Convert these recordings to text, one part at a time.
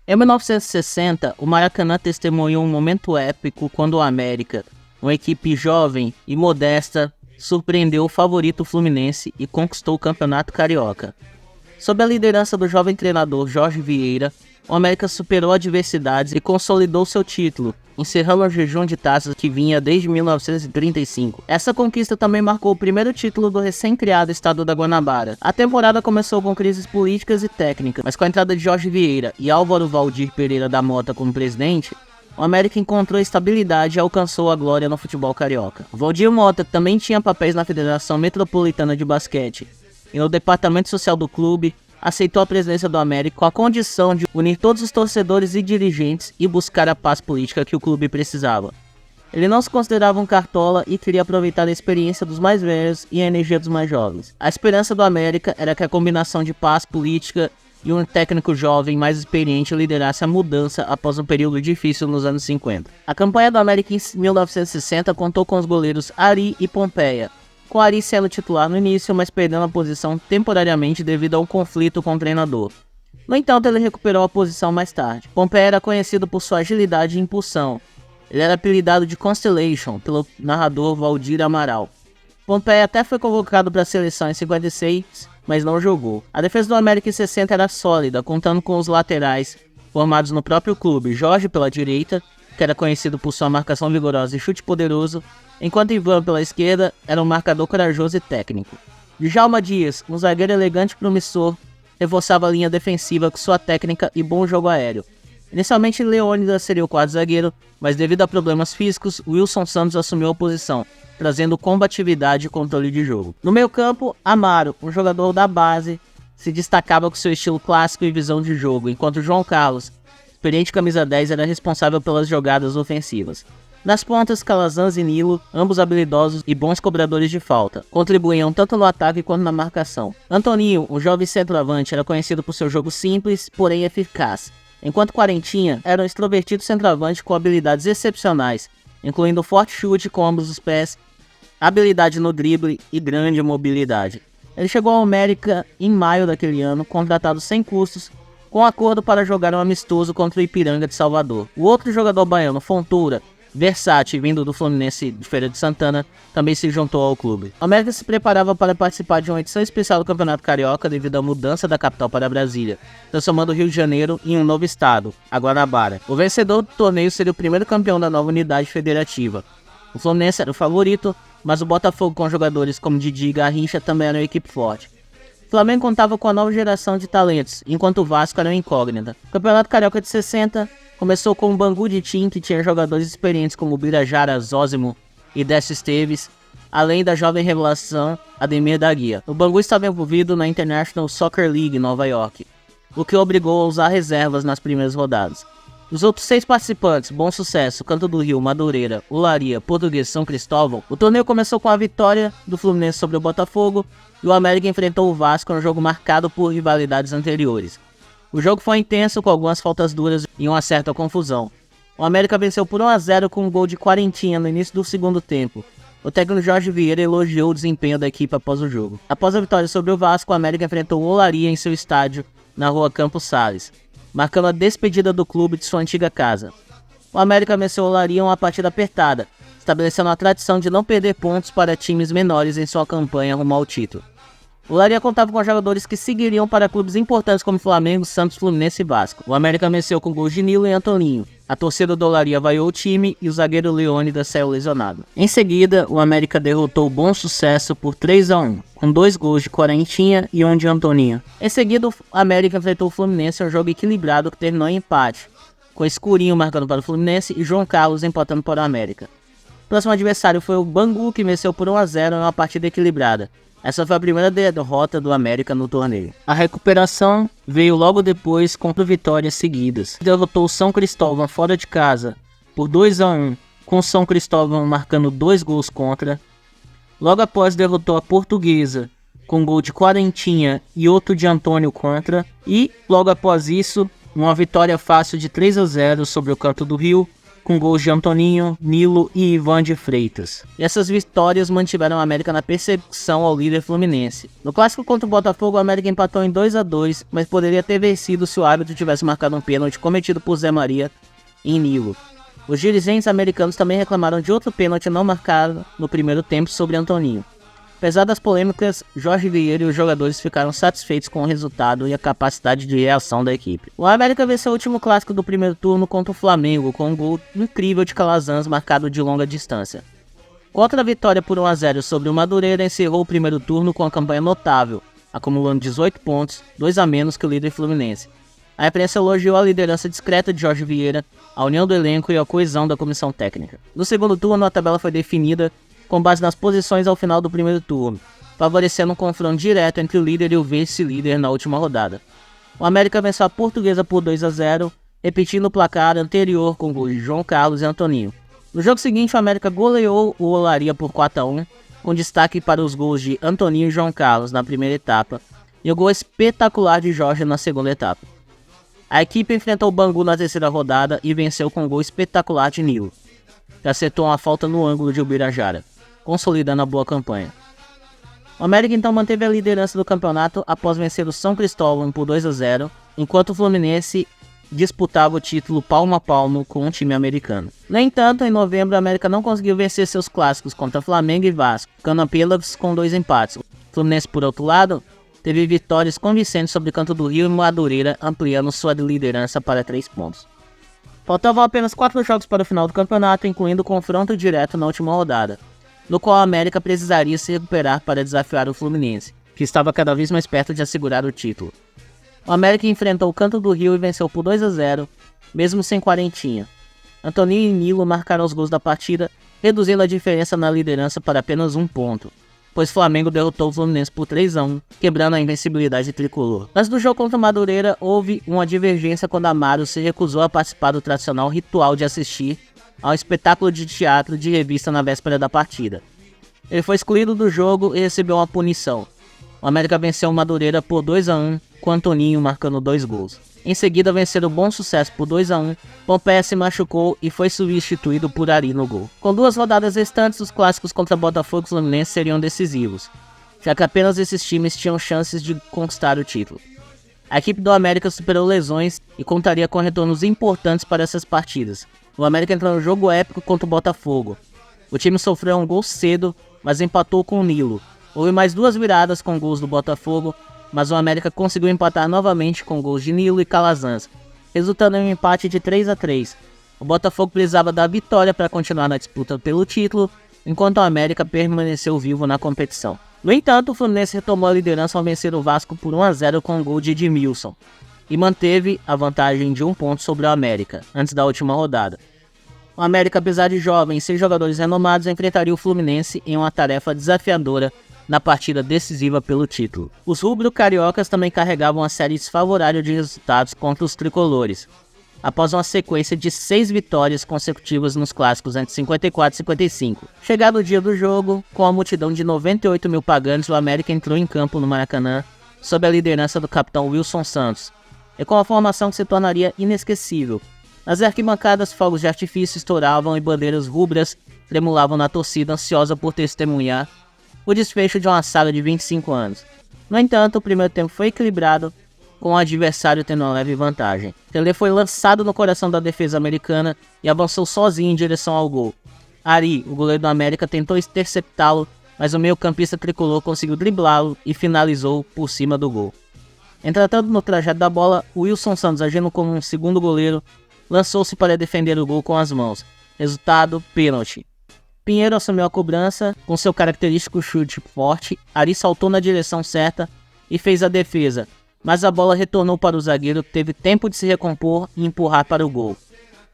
Em 1960, o Maracanã testemunhou um momento épico quando o América, uma equipe jovem e modesta, surpreendeu o favorito Fluminense e conquistou o Campeonato Carioca. Sob a liderança do jovem treinador Jorge Vieira, o América superou adversidades e consolidou seu título, encerrando o jejum de taças que vinha desde 1935. Essa conquista também marcou o primeiro título do recém-criado estado da Guanabara. A temporada começou com crises políticas e técnicas, mas com a entrada de Jorge Vieira e Álvaro Valdir Pereira da Mota como presidente, o América encontrou estabilidade e alcançou a glória no futebol carioca. Valdir Mota também tinha papéis na Federação Metropolitana de Basquete e no departamento social do clube, aceitou a presidência do América com a condição de unir todos os torcedores e dirigentes e buscar a paz política que o clube precisava. Ele não se considerava um cartola e queria aproveitar a experiência dos mais velhos e a energia dos mais jovens. A esperança do América era que a combinação de paz política e um técnico jovem mais experiente liderasse a mudança após um período difícil nos anos 50. A campanha do América em 1960 contou com os goleiros Ari e Pompeia, com Ari sendo titular no início, mas perdendo a posição temporariamente devido a um conflito com o treinador. No entanto, ele recuperou a posição mais tarde. Pompeia era conhecido por sua agilidade e impulsão. Ele era apelidado de Constellation pelo narrador Valdir Amaral. Pompeia até foi convocado para a seleção em 56, mas não jogou. A defesa do América em 60 era sólida, contando com os laterais formados no próprio clube, Jorge pela direita, que era conhecido por sua marcação vigorosa e chute poderoso, enquanto Ivan pela esquerda era um marcador corajoso e técnico. Djalma Dias, um zagueiro elegante e promissor, reforçava a linha defensiva com sua técnica e bom jogo aéreo. Inicialmente Leônidas seria o quarto zagueiro, mas devido a problemas físicos, Wilson Santos assumiu a posição, trazendo combatividade e controle de jogo. No meio campo, Amaro, um jogador da base, se destacava com seu estilo clássico e visão de jogo, enquanto João Carlos, experiente camisa 10, era responsável pelas jogadas ofensivas. Nas pontas, Calazans e Nilo, ambos habilidosos e bons cobradores de falta, contribuíam tanto no ataque quanto na marcação. Antoninho, um jovem centroavante, era conhecido por seu jogo simples, porém eficaz, enquanto Quarentinha era um extrovertido centroavante com habilidades excepcionais, incluindo forte chute com ambos os pés, habilidade no drible e grande mobilidade. Ele chegou ao América em maio daquele ano, contratado sem custos, com acordo para jogar um amistoso contra o Ipiranga de Salvador. O outro jogador baiano, Fontoura, versátil vindo do Fluminense de Feira de Santana, também se juntou ao clube. O América se preparava para participar de uma edição especial do Campeonato Carioca devido à mudança da capital para Brasília, transformando o Rio de Janeiro em um novo estado, a Guanabara. O vencedor do torneio seria o primeiro campeão da nova unidade federativa. O Fluminense era o favorito, mas o Botafogo com jogadores como Didi e Garrincha também era uma equipe forte. O Flamengo contava com a nova geração de talentos, enquanto o Vasco era uma incógnita. O Campeonato Carioca de 60 começou com o Bangu de Tim, que tinha jogadores experientes como Birajara, Zósimo e Décio Esteves, além da jovem revelação Ademir da Guia. O Bangu estava envolvido na International Soccer League Nova York, o que o obrigou a usar reservas nas primeiras rodadas. Os outros 6 participantes, Bom Sucesso, Canto do Rio, Madureira, Olaria, Português, São Cristóvão, o torneio começou com a vitória do Fluminense sobre o Botafogo e o América enfrentou o Vasco em um jogo marcado por rivalidades anteriores. O jogo foi intenso, com algumas faltas duras e uma certa confusão. O América venceu por 1-0 com um gol de Quarentinha no início do segundo tempo. O técnico Jorge Vieira elogiou o desempenho da equipe após o jogo. Após a vitória sobre o Vasco, o América enfrentou o Olaria em seu estádio, na rua Campos Sales, marcando a despedida do clube de sua antiga casa. O América venceu o Olaria em uma partida apertada, estabelecendo a tradição de não perder pontos para times menores em sua campanha rumo ao título. O Olaria contava com jogadores que seguiriam para clubes importantes como Flamengo, Santos, Fluminense e Vasco. O América venceu com gols de Nilo e Antoninho. A torcida do Olaria vaiou o time e o zagueiro Leônidas saiu lesionado. Em seguida, o América derrotou o Bom Sucesso por 3-1, com 2 gols de Quarentinha e 1 de Antoninho. Em seguida, o América enfrentou o Fluminense em um jogo equilibrado que terminou em empate, com Escurinho marcando para o Fluminense e João Carlos empatando para o América. O próximo adversário foi o Bangu, que venceu por 1-0 em uma partida equilibrada. Essa foi a primeira derrota do América no torneio. A recuperação veio logo depois com 4 vitórias seguidas. Derrotou o São Cristóvão fora de casa por 2-1, com o São Cristóvão marcando 2 gols contra. Logo após derrotou a Portuguesa com um gol de Quarentinha e outro de Antônio contra. E logo após isso, uma vitória fácil de 3-0 sobre o Canto do Rio, com gols de Antoninho, Nilo e Ivan de Freitas. E essas vitórias mantiveram o América na perseguição ao líder fluminense. No clássico contra o Botafogo, o América empatou em 2-2, mas poderia ter vencido se o árbitro tivesse marcado um pênalti cometido por Zé Maria em Nilo. Os dirigentes americanos também reclamaram de outro pênalti não marcado no primeiro tempo sobre Antoninho. Apesar das polêmicas, Jorge Vieira e os jogadores ficaram satisfeitos com o resultado e a capacidade de reação da equipe. O América venceu o último clássico do primeiro turno contra o Flamengo, com um gol incrível de Calazans marcado de longa distância. Outra vitória por 1-0 sobre o Madureira encerrou o primeiro turno com uma campanha notável, acumulando 18 pontos, 2 a menos que o líder fluminense. A imprensa elogiou a liderança discreta de Jorge Vieira, a união do elenco e a coesão da comissão técnica. No segundo turno, a tabela foi definida com base nas posições ao final do primeiro turno, favorecendo um confronto direto entre o líder e o vice-líder na última rodada. O América venceu a Portuguesa por 2-0, repetindo o placar anterior com gols de João Carlos e Antoninho. No jogo seguinte, o América goleou o Olaria por 4-1, com destaque para os gols de Antoninho e João Carlos na primeira etapa, e o gol espetacular de Jorge na segunda etapa. A equipe enfrentou o Bangu na terceira rodada e venceu com um gol espetacular de Nilo, que acertou uma falta no ângulo de Ubirajara, consolidando a boa campanha. O América então manteve a liderança do campeonato após vencer o São Cristóvão por 2-0, enquanto o Fluminense disputava o título palmo a palmo com um time americano. No entanto, em novembro, a América não conseguiu vencer seus clássicos contra Flamengo e Vasco, ficando apenas com 2 empates. O Fluminense, por outro lado, teve vitórias convincentes sobre Canto do Rio e Madureira, ampliando sua liderança para 3 pontos. Faltavam apenas 4 jogos para o final do campeonato, incluindo o confronto direto na última rodada, no qual a América precisaria se recuperar para desafiar o Fluminense, que estava cada vez mais perto de assegurar o título. O América enfrentou o Canto do Rio e venceu por 2-0, mesmo sem quarentinha. Antoninho e Nilo marcaram os gols da partida, reduzindo a diferença na liderança para apenas 1 ponto, pois Flamengo derrotou o Fluminense por 3-1, quebrando a invencibilidade tricolor. Antes do jogo contra o Madureira, houve uma divergência quando Amaro se recusou a participar do tradicional ritual de assistir ao espetáculo de teatro de revista na véspera da partida. Ele foi excluído do jogo e recebeu uma punição. O América venceu o Madureira por 2-1, com Antoninho marcando 2 gols. Em seguida venceram o Bom Sucesso por 2-1, Pompeia se machucou e foi substituído por Ari no gol. Com 2 rodadas restantes, os clássicos contra Botafogo e Fluminense seriam decisivos, já que apenas esses times tinham chances de conquistar o título. A equipe do América superou lesões e contaria com retornos importantes para essas partidas. O América entrou no jogo épico contra o Botafogo. O time sofreu um gol cedo, mas empatou com o Nilo. Houve mais 2 viradas com gols do Botafogo, mas o América conseguiu empatar novamente com gols de Nilo e Calazans, resultando em um empate de 3-3. O Botafogo precisava da vitória para continuar na disputa pelo título, enquanto o América permaneceu vivo na competição. No entanto, o Fluminense retomou a liderança ao vencer o Vasco por 1-0 com um gol de Edmilson, e manteve a vantagem de 1 ponto sobre o América, antes da última rodada. O América, apesar de jovem e sem jogadores renomados, enfrentaria o Fluminense em uma tarefa desafiadora na partida decisiva pelo título. Os rubro-cariocas também carregavam uma série desfavorável de resultados contra os tricolores, após uma sequência de 6 vitórias consecutivas nos clássicos entre 54 e 55. Chegado o dia do jogo, com a multidão de 98 mil pagantes, o América entrou em campo no Maracanã, sob a liderança do capitão Wilson Santos, e com a formação que se tornaria inesquecível. Nas arquibancadas, fogos de artifício estouravam e bandeiras rubras tremulavam na torcida, ansiosa por testemunhar o desfecho de uma saga de 25 anos. No entanto, o primeiro tempo foi equilibrado, com o adversário tendo uma leve vantagem. Tele foi lançado no coração da defesa americana e avançou sozinho em direção ao gol. Ari, o goleiro do América, tentou interceptá-lo, mas o meio-campista tricolor conseguiu driblá-lo e finalizou por cima do gol. Entretanto, no trajeto da bola, Wilson Santos, agindo como um segundo goleiro, lançou-se para defender o gol com as mãos. Resultado, pênalti. Pinheiro assumiu a cobrança, com seu característico chute forte. Ari saltou na direção certa e fez a defesa, mas a bola retornou para o zagueiro, que teve tempo de se recompor e empurrar para o gol,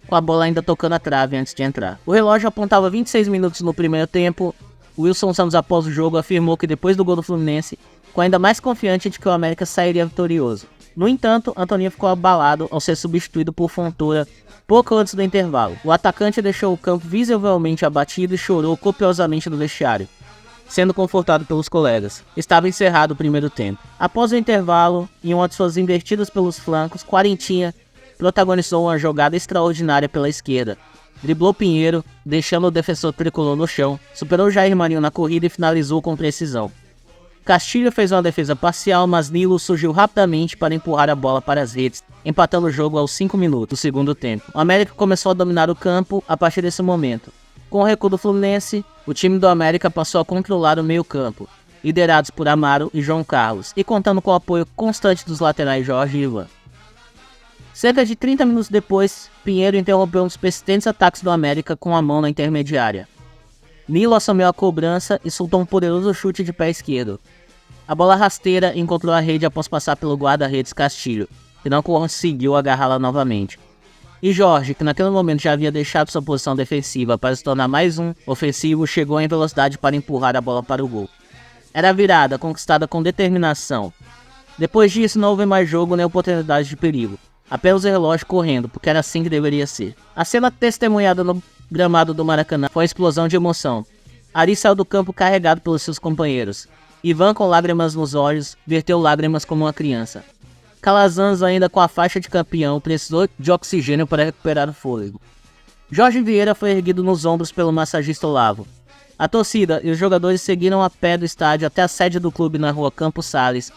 com a bola ainda tocando a trave antes de entrar. O relógio apontava 26 minutos no primeiro tempo. Wilson Santos, após o jogo, afirmou que depois do gol do Fluminense, ficou ainda mais confiante de que o América sairia vitorioso. No entanto, Antoninho ficou abalado ao ser substituído por Fontoura pouco antes do intervalo. O atacante deixou o campo visivelmente abatido e chorou copiosamente no vestiário, sendo confortado pelos colegas. Estava encerrado o primeiro tempo. Após o intervalo, em uma de suas invertidas pelos flancos, Quarentinha protagonizou uma jogada extraordinária pela esquerda, driblou Pinheiro, deixando o defensor tricolor no chão, superou Jair Marinho na corrida e finalizou com precisão. Castilho fez uma defesa parcial, mas Nilo surgiu rapidamente para empurrar a bola para as redes, empatando o jogo aos 5 minutos do segundo tempo. O América começou a dominar o campo a partir desse momento. Com o recuo do Fluminense, o time do América passou a controlar o meio-campo, liderados por Amaro e João Carlos, e contando com o apoio constante dos laterais Jorge e Ivan. Cerca de 30 minutos depois, Pinheiro interrompeu um dos persistentes ataques do América com a mão na intermediária. Nilo assumiu a cobrança e soltou um poderoso chute de pé esquerdo. A bola rasteira encontrou a rede após passar pelo guarda-redes Castilho, que não conseguiu agarrá-la novamente. E Jorge, que naquele momento já havia deixado sua posição defensiva para se tornar mais um ofensivo, chegou em velocidade para empurrar a bola para o gol. Era a virada, conquistada com determinação. Depois disso não houve mais jogo nem oportunidade de perigo. Apenas o relógio correndo, porque era assim que deveria ser. A cena testemunhada no gramado do Maracanã foi uma explosão de emoção. Ari saiu do campo carregado pelos seus companheiros. Ivan, com lágrimas nos olhos, verteu lágrimas como uma criança. Calazans, ainda com a faixa de campeão, precisou de oxigênio para recuperar o fôlego. Jorge Vieira foi erguido nos ombros pelo massagista Olavo. A torcida e os jogadores seguiram a pé do estádio até a sede do clube na rua Campos Sales,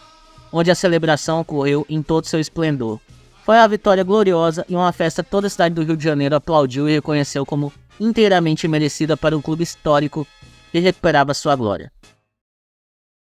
onde a celebração ocorreu em todo seu esplendor. Foi uma vitória gloriosa e uma festa que toda a cidade do Rio de Janeiro aplaudiu e reconheceu como inteiramente merecida para um clube histórico que recuperava sua glória.